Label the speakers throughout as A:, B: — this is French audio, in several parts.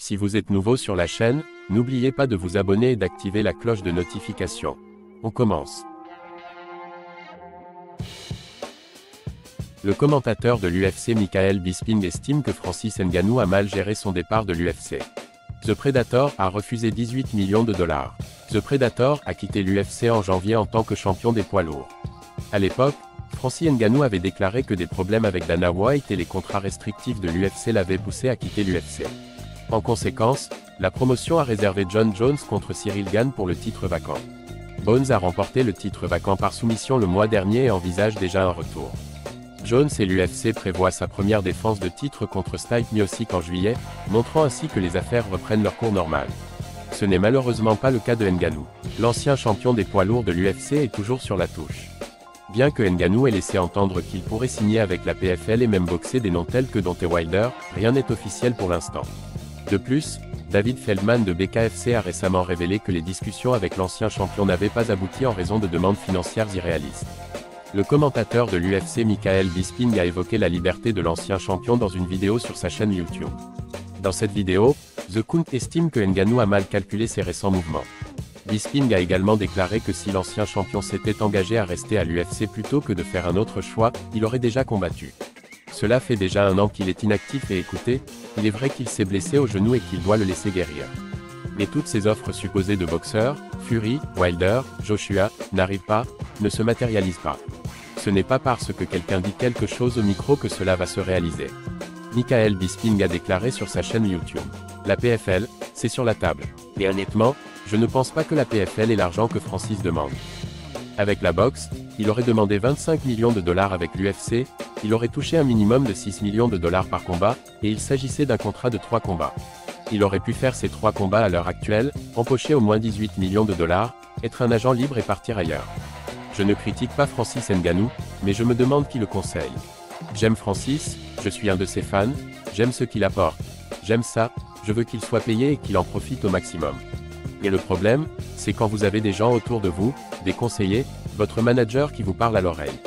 A: Si vous êtes nouveau sur la chaîne, n'oubliez pas de vous abonner et d'activer la cloche de notification. On commence. Le commentateur de l'UFC Michael Bisping estime que Francis Ngannou a mal géré son départ de l'UFC. The Predator a refusé 18 millions de dollars. The Predator a quitté l'UFC en janvier en tant que champion des poids lourds. À l'époque, Francis Ngannou avait déclaré que des problèmes avec Dana White et les contrats restrictifs de l'UFC l'avaient poussé à quitter l'UFC. En conséquence, la promotion a réservé Jon Jones contre Cyril Gane pour le titre vacant. Bones a remporté le titre vacant par soumission le mois dernier et envisage déjà un retour. Jones et l'UFC prévoient sa première défense de titre contre Stipe Miocic en juillet, montrant ainsi que les affaires reprennent leur cours normal. Ce n'est malheureusement pas le cas de Ngannou. L'ancien champion des poids lourds de l'UFC est toujours sur la touche. Bien que Ngannou ait laissé entendre qu'il pourrait signer avec la PFL et même boxer des noms tels que Deontay Wilder, rien n'est officiel pour l'instant. De plus, David Feldman de BKFC a récemment révélé que les discussions avec l'ancien champion n'avaient pas abouti en raison de demandes financières irréalistes. Le commentateur de l'UFC Michael Bisping a évoqué la liberté de l'ancien champion dans une vidéo sur sa chaîne YouTube. Dans cette vidéo, The Count estime que Ngannou a mal calculé ses récents mouvements. Bisping a également déclaré que si l'ancien champion s'était engagé à rester à l'UFC plutôt que de faire un autre choix, il aurait déjà combattu. Cela fait déjà 1 an qu'il est inactif et écoutez, il est vrai qu'il s'est blessé au genou et qu'il doit le laisser guérir. Mais toutes ces offres supposées de boxeurs, Fury, Wilder, Joshua, n'arrivent pas, ne se matérialisent pas. Ce n'est pas parce que quelqu'un dit quelque chose au micro que cela va se réaliser. Michael Bisping a déclaré sur sa chaîne YouTube. La PFL, c'est sur la table. Mais honnêtement, je ne pense pas que la PFL ait l'argent que Francis demande. Avec la boxe, il aurait demandé 25 millions de dollars avec l'UFC, il aurait touché un minimum de 6 millions de dollars par combat, et il s'agissait d'un contrat de 3 combats. Il aurait pu faire ces 3 combats à l'heure actuelle, empocher au moins 18 millions de dollars, être un agent libre et partir ailleurs. Je ne critique pas Francis Ngannou, mais je me demande qui le conseille. J'aime Francis, je suis un de ses fans, j'aime ce qu'il apporte. J'aime ça, je veux qu'il soit payé et qu'il en profite au maximum. Et le problème, c'est quand vous avez des gens autour de vous, des conseillers, votre manager qui vous parle à l'oreille.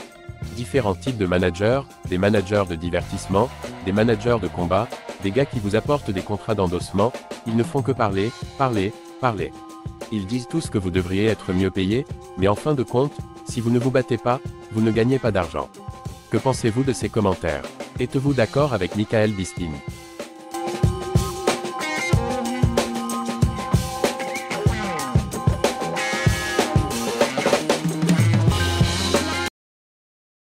A: Différents types de managers, des managers de divertissement, des managers de combat, des gars qui vous apportent des contrats d'endossement, ils ne font que parler, parler, parler. Ils disent tous que vous devriez être mieux payé, mais en fin de compte, si vous ne vous battez pas, vous ne gagnez pas d'argent. Que pensez-vous de ces commentaires? Êtes-vous d'accord avec Michael Bisping?